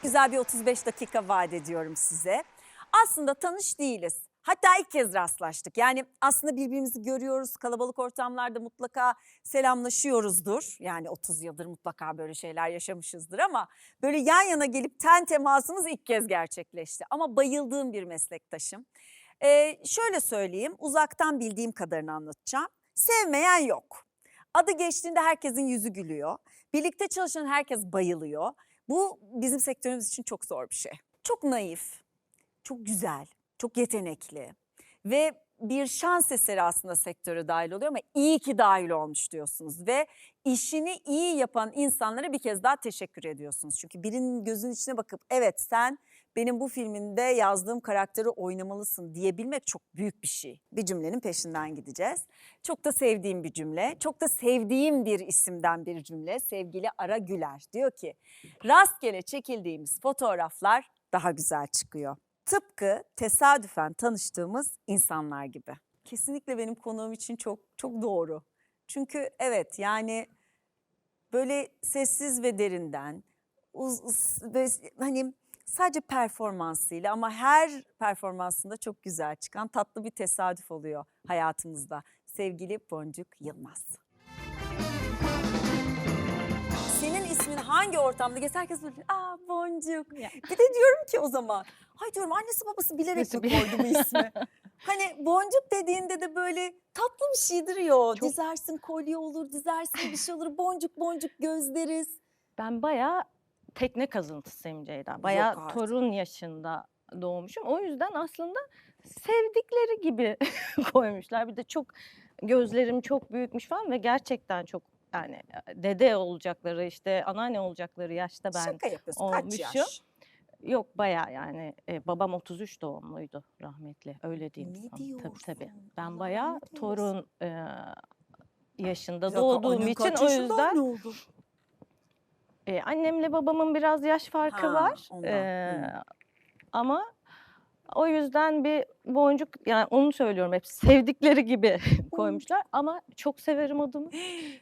güzel bir 35 dakika vaat ediyorum size. Aslında tanış değiliz. Hatta ilk kez rastlaştık. Yani aslında birbirimizi görüyoruz. Kalabalık ortamlarda mutlaka selamlaşıyoruzdur. Yani 30 yıldır mutlaka böyle şeyler yaşamışızdır ama böyle yan yana gelip ten temasımız ilk kez gerçekleşti. Ama bayıldığım bir meslektaşım. Şöyle söyleyeyim, uzaktan bildiğim kadarını anlatacağım. Sevmeyen yok. Adı geçtiğinde herkesin yüzü gülüyor. Birlikte çalışan herkes bayılıyor. Bu bizim sektörümüz için çok zor bir şey. Çok naif, çok güzel, çok yetenekli ve bir şans eseri aslında sektöre dahil oluyor ama iyi ki dahil olmuş diyorsunuz ve işini iyi yapan insanlara bir kez daha teşekkür ediyorsunuz. Çünkü birinin gözünün içine bakıp evet sen benim bu filminde yazdığım karakteri oynamalısın diyebilmek çok büyük bir şey. Bir cümlenin peşinden gideceğiz. Çok da sevdiğim bir cümle, çok da sevdiğim bir isimden bir cümle. Sevgili Ara Güler diyor ki rastgele çekildiğimiz fotoğraflar daha güzel çıkıyor. Tıpkı tesadüfen tanıştığımız insanlar gibi. Kesinlikle benim konuğum için çok çok doğru. Çünkü evet yani böyle sessiz ve derinden hani sadece performansıyla ama her performansında çok güzel çıkan tatlı bir tesadüf oluyor hayatımızda. Sevgili Boncuk Yılmaz. Senin ismin hangi ortamda geçse herkes böyle Boncuk. Bir de diyorum ki o zaman hay diyorum annesi babası bilerek mi koydu bu ismi? Hani Boncuk dediğinde de böyle tatlı bir şeydir ya o. Çok. Dizersin kolye olur, dizersin bir şey olur. Boncuk boncuk göz deriz. Ben bayağı tekne kazıntısıyım Ceyda. Bayağı Yok artık. torun yaşında doğmuşum. O yüzden aslında sevdikleri gibi koymuşlar. Bir de çok gözlerim çok büyükmüş falan ve gerçekten çok yani dede olacakları işte anneanne olacakları yaşta ben Şaka yapıyorsun. Kaç olmuşum. yaş? Yok bayağı yani babam 33 doğumluydu rahmetli öyle diyeyim Ne sana. diyorsun? Tabii. Ben Allah bayağı rahmet eylesin. torun yaşında Bir dakika, doğduğum annen için kaç o yaşında yüzden anne oldu? Annemle babamın biraz yaş farkı Ha, var. ondan. Ama o yüzden bir boncuk yani onu söylüyorum hep sevdikleri gibi koymuşlar ama çok severim adımı.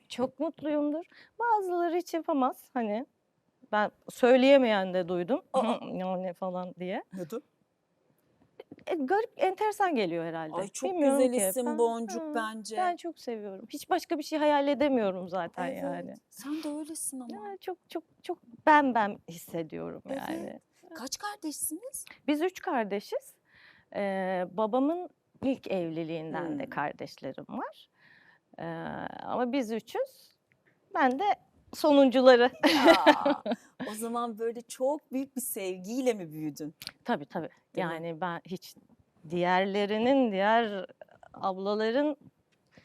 Çok mutluyumdur. Bazıları hiç yapamaz hani ben söyleyemeyen de duydum. Yani falan diye. Neden? Garip, enteresan geliyor herhalde. Ay çok Bilmiyorum güzel ki. isim Boncuk bence. Ben çok seviyorum. Hiç başka bir şey hayal edemiyorum zaten Evet. yani. Sen de öylesin ama. Ya çok ben hissediyorum Evet. yani. Kaç kardeşsiniz? Biz 3 kardeşiz. Babamın ilk evliliğinden de Hmm. kardeşlerim var. Ama biz 3'üz. Ben de sonuncuları. Ya, o zaman böyle çok büyük bir sevgiyle mi büyüdün? Tabii tabii. Değil mi? Yani ben hiç diğer ablaların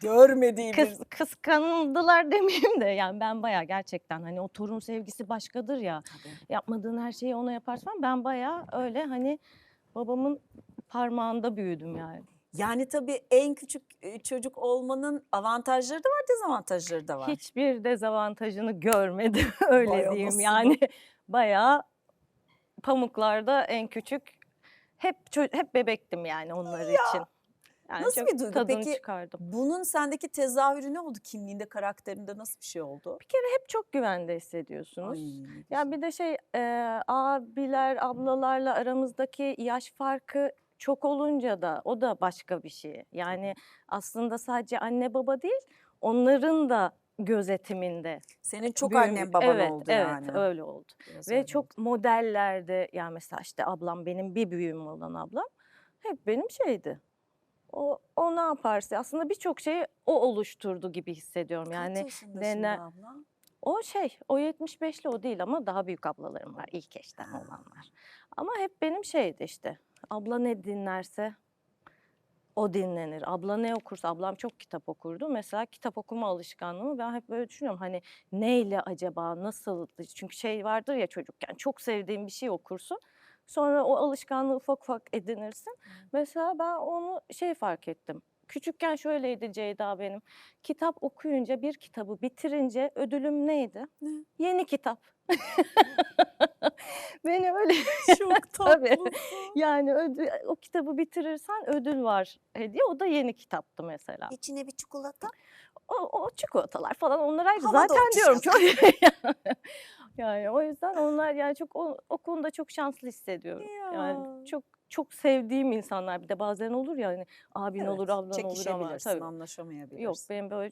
Görmediği bir... kıskandılar demeyeyim de yani ben bayağı gerçekten hani o torun sevgisi başkadır ya. Tabii. Yapmadığın her şeyi ona yaparsın falan. Ben bayağı öyle hani babamın parmağında büyüdüm yani. Yani tabii en küçük çocuk olmanın avantajları da var, dezavantajları da var. Hiçbir dezavantajını görmedim öyle Vay diyeyim anasını. yani. Bayağı pamuklarda en küçük. Hep bebektim yani onlar için. Yani Nasıl çok bir duygu? tadını Peki çıkardım. bunun sendeki tezahürü ne oldu? Kimliğinde, karakterinde nasıl bir şey oldu? Bir kere hep çok güvende hissediyorsunuz. Ay, ne Ya güzel. bir de abiler, ablalarla aramızdaki yaş farkı çok olunca da o da başka bir şey. Yani aslında sadece anne baba değil, onların da gözetiminde Senin çok büyümüş. annen baban Evet, oldu evet yani. öyle oldu. Biraz Ve öyle çok oldu. modellerde yani mesela işte ablam benim bir büyüğüm olan ablam hep benim şeydi. O ne yaparsa aslında birçok şeyi o oluşturdu gibi hissediyorum. Kaç Yani yaşında şimdi abla? o 75'li o değil ama daha büyük ablalarım var ilk eşten olanlar. Ama hep benim şeydi işte abla ne dinlerse o dinlenir. Abla ne okursa ablam çok kitap okurdu. Mesela kitap okuma alışkanlığımı ben hep böyle düşünüyorum. Hani neyle acaba nasıl çünkü şey vardır ya çocukken çok sevdiğin bir şey okursun. Sonra o alışkanlığı ufak ufak edinirsin. Mesela ben onu fark ettim. Küçükken şöyleydi Ceyda benim. Kitap okuyunca bir kitabı bitirince ödülüm neydi? Ne? Yeni kitap. Beni öyle Çok tabii. tatlısın. Yani o kitabı bitirirsen ödül var hediye. O da yeni kitaptı mesela. İçine bir çikolata. O çikolatalar falan onlar ayrı. Havada Zaten diyorum çok Yani o yüzden onlar yani çok o konuda çok şanslı hissediyorum. Ya. Yani çok sevdiğim insanlar bir de bazen olur ya hani abin olur, Evet, ablan olur ama çekişebilirsin, tabii. Yok anlaşamayabilirsin. benim böyle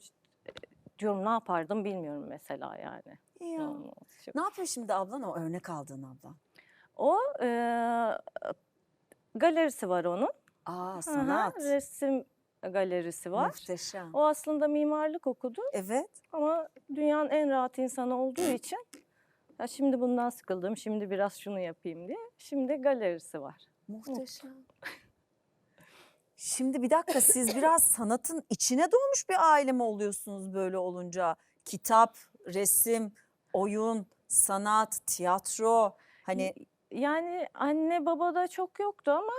diyorum ne yapardım bilmiyorum mesela yani. Ya. Normal. Ne yapıyor şimdi ablan, o örnek aldığın ablan? O galerisi var onun. A, Hı hı, sanat. resim galerisi var. Muhteşem. O aslında mimarlık okudu Evet. ama dünyanın en rahat insanı olduğu için ya şimdi bundan sıkıldım, şimdi biraz şunu yapayım diye. Şimdi galerisi var. Mutlu. Muhteşem. Şimdi bir dakika, siz biraz sanatın içine doğmuş bir aile mi oluyorsunuz böyle olunca? Kitap, resim, oyun, sanat, tiyatro, hani Yani anne babada çok yoktu ama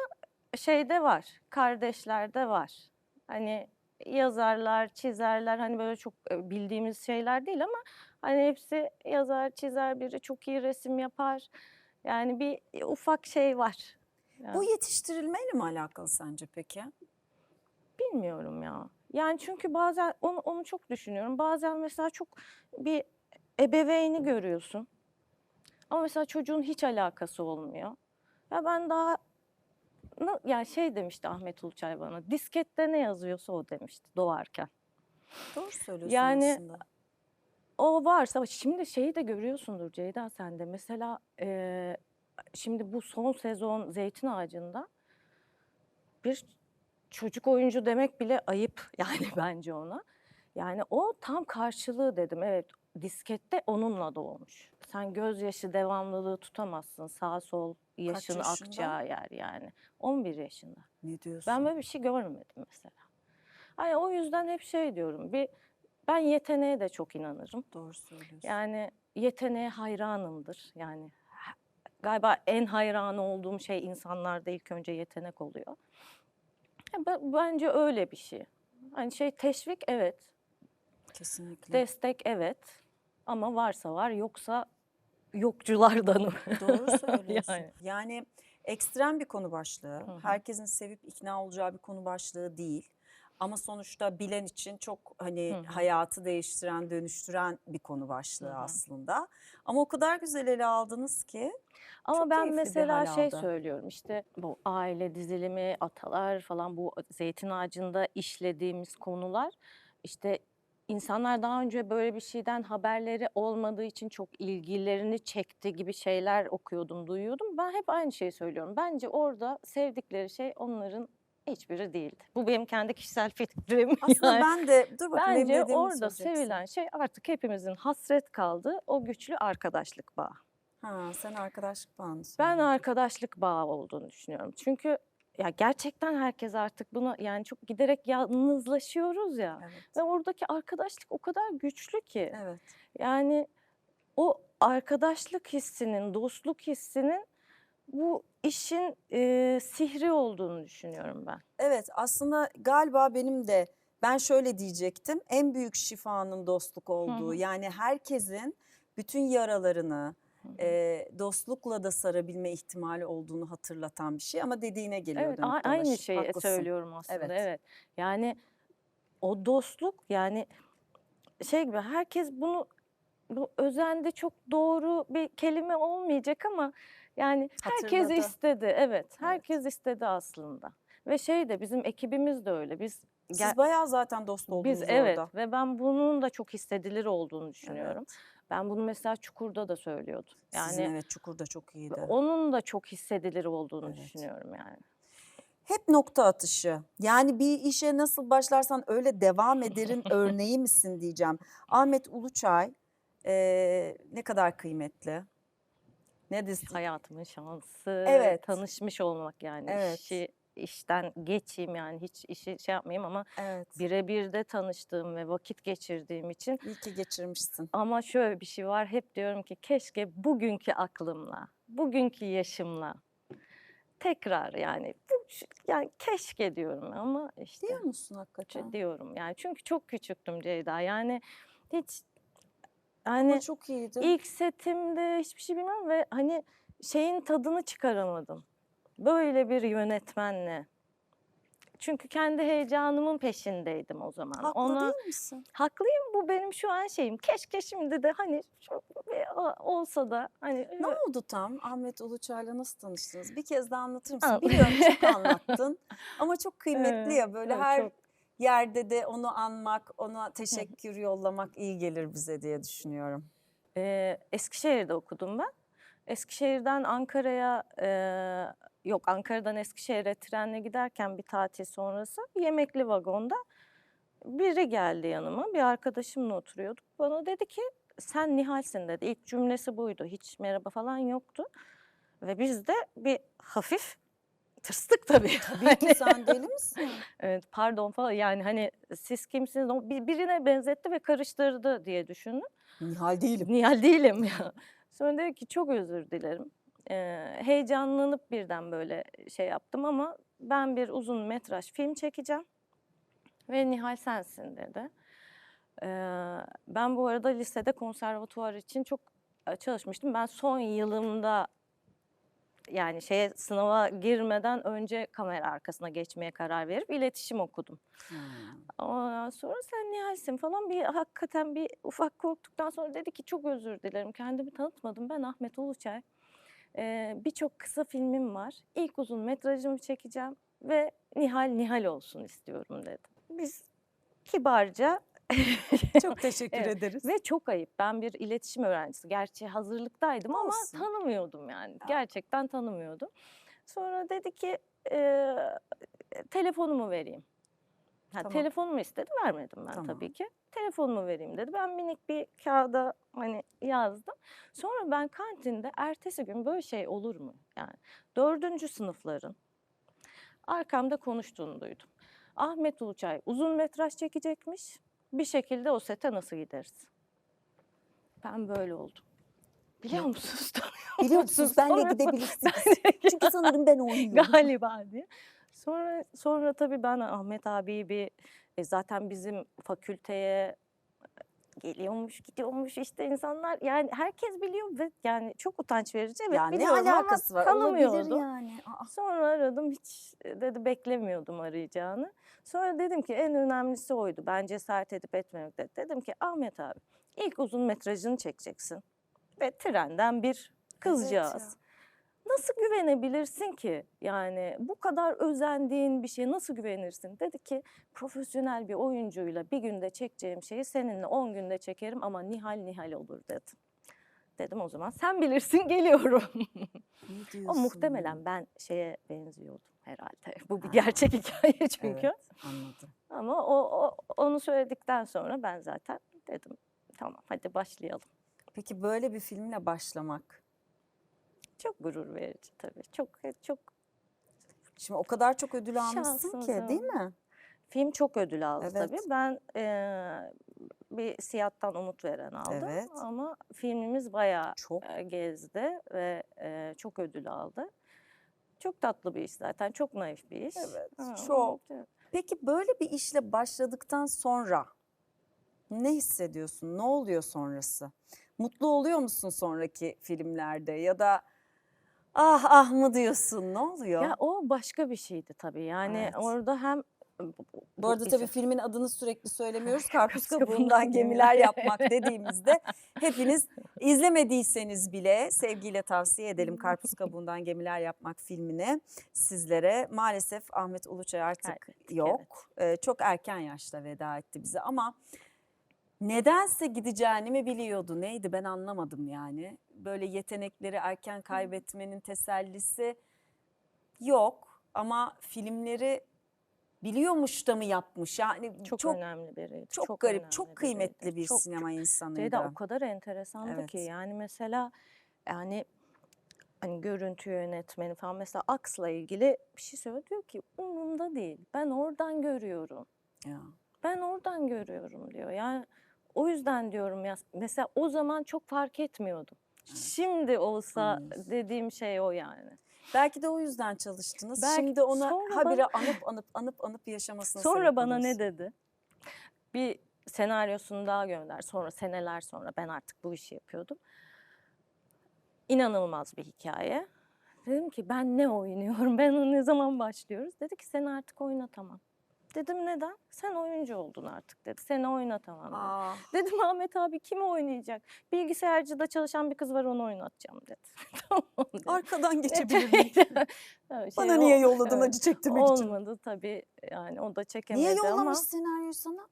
şeyde var, kardeşlerde var. Hani yazarlar, çizerler hani böyle çok bildiğimiz şeyler değil ama hani hepsi yazar, çizer, biri çok iyi resim yapar. Yani bir ufak şey var. bu Ya, yetiştirilmeyle mi alakalı sence peki? bilmiyorum ya. Yani çünkü bazen onu çok düşünüyorum. Bazen mesela çok bir ebeveyni görüyorsun. Ama mesela çocuğun hiç alakası olmuyor. Ya ben daha yani şey demişti Ahmet Uluçay bana, diskette ne yazıyorsa o demişti doğarken. Doğru söylüyorsun Yani aslında. o varsa şimdi şeyi de görüyorsundur Ceyda sen de. Mesela şimdi bu son sezon Zeytin Ağacı'nda bir çocuk oyuncu demek bile ayıp yani bence ona. Yani o tam karşılığı dedim. Evet diskette onunla doğmuş. Sen gözyaşı devamlılığı tutamazsın. Sağ sol Kaç yaşın yaşında? akacağı yer yani. 11 yaşında. Ne Ben diyorsun? böyle bir şey görmedim mesela. Hani o yüzden hep şey diyorum. Ben yeteneğe de çok inanırım. Doğru söylüyorsun. Yani yeteneğe hayranımdır. Yani galiba en hayranı olduğum şey insanlarda ilk önce yetenek oluyor. Ya bence öyle bir şey. Hani şey teşvik evet, Kesinlikle. destek evet. Ama varsa var, yoksa yokçulardanım. Doğru söylüyorsun. Yani. Yani ekstrem bir konu başlığı. Hı hı. Herkesin sevip ikna olacağı bir konu başlığı değil. Ama sonuçta bilen için çok Hı hani hı. hayatı değiştiren, dönüştüren bir konu Hı başlığı hı. aslında. Ama o kadar güzel ele aldınız ki Ama çok ben keyifli bir mesela hal şey aldı. söylüyorum işte bu aile dizilimi, atalar falan bu Zeytin Ağacı'nda işlediğimiz konular işte insanlar daha önce böyle bir şeyden haberleri olmadığı için çok ilgilerini çekti gibi şeyler okuyordum, duyuyordum. Ben hep aynı şeyi söylüyorum. Bence orada sevdikleri şey onların hiçbiri değildi. Bu benim kendi kişisel fikrim Aslında yani. ben de dur bakayım, benim Bence dediğimi orada söyleyeceksin. sevilen şey artık hepimizin hasret kaldığı o güçlü arkadaşlık bağı. Ha, sen arkadaşlık bağını Ben söylüyordun. arkadaşlık bağı olduğunu düşünüyorum. Çünkü ya gerçekten herkes artık buna yani çok giderek yalnızlaşıyoruz ya. Evet. Ve oradaki arkadaşlık o kadar güçlü ki. Evet. Yani o arkadaşlık hissinin, dostluk hissinin bu işin sihri olduğunu düşünüyorum ben. Evet, aslında galiba benim de, ben şöyle diyecektim, en büyük şifanın dostluk Hı olduğu. hı. Yani herkesin bütün yaralarını Hı hı. dostlukla da sarabilme ihtimali olduğunu hatırlatan bir şey. Ama dediğine geliyor Evet, dönüp aynı dolaşıp. şeyi Haklısın. söylüyorum aslında. Evet, Evet. Yani o dostluk yani şey gibi herkes bunu bu özende çok doğru bir kelime olmayacak ama yani herkes hatırladı. istedi. Evet, Evet. herkes istedi aslında. Ve şey de bizim ekibimiz de öyle. Siz bayağı zaten dost Biz oldunuz evet orada. ve ben bunun da çok hissedilir olduğunu düşünüyorum. Evet. Ben bunu mesela Çukur'da da söylüyordum. Sizin Yani evet, Çukur da çok iyiydi. onun da çok hissedilir olduğunu Evet. düşünüyorum yani. Hep nokta atışı. Yani bir işe nasıl başlarsan öyle devam ederin örneği misin diyeceğim. Ahmet Uluçay ne kadar kıymetli. Ne desin? Hayatımın şansı, Evet, tanışmış olmak yani evet, işten geçeyim yani hiç işi şey yapmayayım ama evet. birebir de tanıştığım ve vakit geçirdiğim için İyi ki geçirmişsin. ama şöyle bir şey var hep diyorum ki keşke bugünkü aklımla, bugünkü yaşımla tekrar yani yani keşke diyorum ama işte Diyor musun hakikaten? diyorum yani çünkü çok küçüktüm Ceyda yani hiç Ama yani çok iyiydi. ilk setimde hiçbir şey bilmem ve hani şeyin tadını çıkaramadım. Böyle bir yönetmenle. Çünkü kendi heyecanımın peşindeydim o zaman. Haklı Ona değil misin? haklıyım bu benim şu an şeyim. Keşke şimdi de hani olsa da hani Ne oldu tam? Ahmet Uluçay'la nasıl tanıştınız? Bir kez daha anlatır mısın? An- Biliyorum çok anlattın ama çok kıymetli ya böyle evet, her çok. yerde de onu anmak, ona teşekkür yollamak iyi gelir bize diye düşünüyorum. Eskişehir'de okudum ben. Eskişehir'den Ankara'ya, yok Ankara'dan Eskişehir'e trenle giderken bir tatil sonrası yemekli vagonda biri geldi yanıma. Bir arkadaşımla oturuyorduk. Bana dedi ki sen Nihal'sin dedi. İlk cümlesi buydu. Hiç merhaba falan yoktu. Ve biz de bir hafif tırstık tabii. Tabii ki sen deli misin? Evet, pardon falan yani hani siz kimsiniz? O birine benzetti ve karıştırdı diye düşündüm. Nihal değilim. Nihal değilim ya. Sonra dedi ki çok özür dilerim. Heyecanlanıp birden böyle şey yaptım ama ben bir uzun metraj film çekeceğim ve Nihal sensin dedi. Ben bu arada lisede konservatuvar için çok çalışmıştım. Ben son yılımda yani sınava girmeden önce kamera arkasına geçmeye karar verip iletişim okudum. Hmm. Ondan sonra sen Nihal'sin falan hakikaten bir ufak korktuktan sonra dedi ki çok özür dilerim kendimi tanıtmadım ben Ahmet Uluçay. Birçok kısa filmim var. İlk uzun metrajımı çekeceğim ve Nihal olsun istiyorum dedi. Biz kibarca Çok teşekkür evet. ederiz. Ve çok ayıp. Ben bir iletişim öğrencisi. Gerçi hazırlıktaydım ama Olsun. tanımıyordum yani. Ya. Gerçekten tanımıyordum. Sonra dedi ki e, telefonumu vereyim. Tamam. Telefonumu istedi, vermedim ben Tamam. tabii ki. Telefonumu vereyim dedi. Ben minik bir kağıda hani yazdım. Sonra ben kantinde ertesi gün böyle şey olur mu? Yani 4. sınıfların arkamda konuştuğunu duydum. Ahmet Uluçay uzun metraj çekecekmiş. Bir şekilde o sete nasıl gideriz? Ben böyle oldum. Biliyor musunuz? Biliyor musunuz benle gidebilirsiniz. Çünkü sanırım ben oynuyorum. Galiba diye. Sonra tabii ben Ahmet abiyi zaten bizim fakülteye geliyormuş, gidiyormuş işte insanlar yani herkes biliyor ve yani çok utanç verici. Evet Ya ne biliyorum ama alakası var? Olabilir tanımıyordum. yani. Aa. Sonra aradım hiç dedi beklemiyordum arayacağını. Sonra dedim ki en önemlisi oydu. Ben cesaret edip etmemek dedi. Dedim ki Ahmet abi ilk uzun metrajını çekeceksin. Ve trenden bir kızcağız. Evet ya. Nasıl güvenebilirsin ki? Yani bu kadar özendiğin bir şeye nasıl güvenirsin? Dedi ki profesyonel bir oyuncuyla bir günde çekeceğim şeyi seninle 10 günde çekerim ama Nihal olur dedi. Dedim o zaman sen bilirsin geliyorum. Ne O diyorsun? muhtemelen ben şeye benziyordum herhalde. Bu bir Ha. gerçek hikaye çünkü. Evet, anladım. Ama onu söyledikten sonra ben zaten dedim tamam hadi başlayalım. Peki böyle bir filmle başlamak. Çok gurur verici tabii. Çok Şimdi o kadar çok ödül almışsın ki şanssızım. değil mi? Film çok ödül aldı Evet. tabii. Ben bir Siyah'tan Umut Veren aldım Evet. ama filmimiz bayağı Çok. gezdi ve çok ödül aldı. Çok tatlı bir iş zaten, çok naif bir iş. Evet, Ha, çok. evet. Peki böyle bir işle başladıktan sonra ne hissediyorsun? Ne oluyor sonrası? Mutlu oluyor musun sonraki filmlerde ya da ah ah mı diyorsun? Ne oluyor? Ya o başka bir şeydi tabii. Yani Evet. orada hem Bu arada işi- tabii filmin adını sürekli söylemiyoruz. Karpuz Kabuğundan kabuğundan gemiler gemiler. yapmak dediğimizde hepiniz izlemediyseniz bile sevgiyle tavsiye edelim Karpuz kabuğundan gemiler yapmak filmini sizlere. Maalesef Ahmet Uluçay artık Artık, yok. Çok erken yaşta veda etti bize ama nedense gideceğini mi biliyordu? Neydi ben anlamadım yani. Böyle yetenekleri erken kaybetmenin tesellisi yok ama filmleri biliyormuş da mı yapmış? Yani çok çok önemli biriydi. çok garip, önemli çok kıymetli biriydi. bir sinema insanıydı. Ceyda o kadar enteresandı ki Evet. yani mesela yani hani görüntü yönetmeni falan mesela Aks'la ilgili bir şey söylüyor diyor ki umurumda değil. Ben oradan görüyorum. Ya. Ben oradan görüyorum diyor. Yani o yüzden diyorum ya mesela o zaman çok fark etmiyordum. Şimdi olsa Anlıyorsun. dediğim şey o yani. Belki de o yüzden çalıştınız. Belki Şimdi ona sonra habire bana- anıp yaşamasına Sonra sebep bana ne oluyorsun. dedi? Bir senaryosunu daha gönder. Sonra seneler sonra ben artık bu işi yapıyordum. İnanılmaz bir hikaye. Dedim ki ben ne oynuyorum? Ben ne zaman başlıyoruz? Dedi ki sen artık oyna tamam. Dedim neden? Sen oyuncu oldun artık dedi. Seni oynatamam dedi. Aa, Dedim Ahmet abi kimi oynayacak? Bilgisayarcıda çalışan bir kız var onu oynatacağım dedi. Tamam dedi. arkadan geçebilir miyim? Evet, Bana niye yolladın evet, acı çektirmek için? olmadı tabii yani o da çekemedi Niye ama yollamış senaryoyu sana?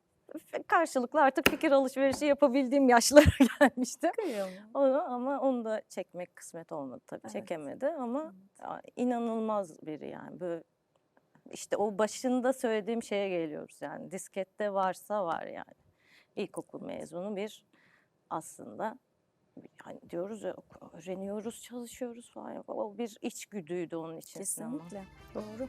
karşılıklı artık fikir alışverişi yapabildiğim yaşlara gelmiştim. Kıyamam. Ama onu da çekmek kısmet olmadı tabii. Evet. Çekemedi ama inanılmaz biri yani. Böyle işte o başında söylediğim şeye geliyoruz yani. Diskette varsa var yani. İlkokul mezunu bir aslında yani diyoruz ya öğreniyoruz, çalışıyoruz falan. O bir içgüdüydü onun için. sinema. Kesinlikle. Doğru.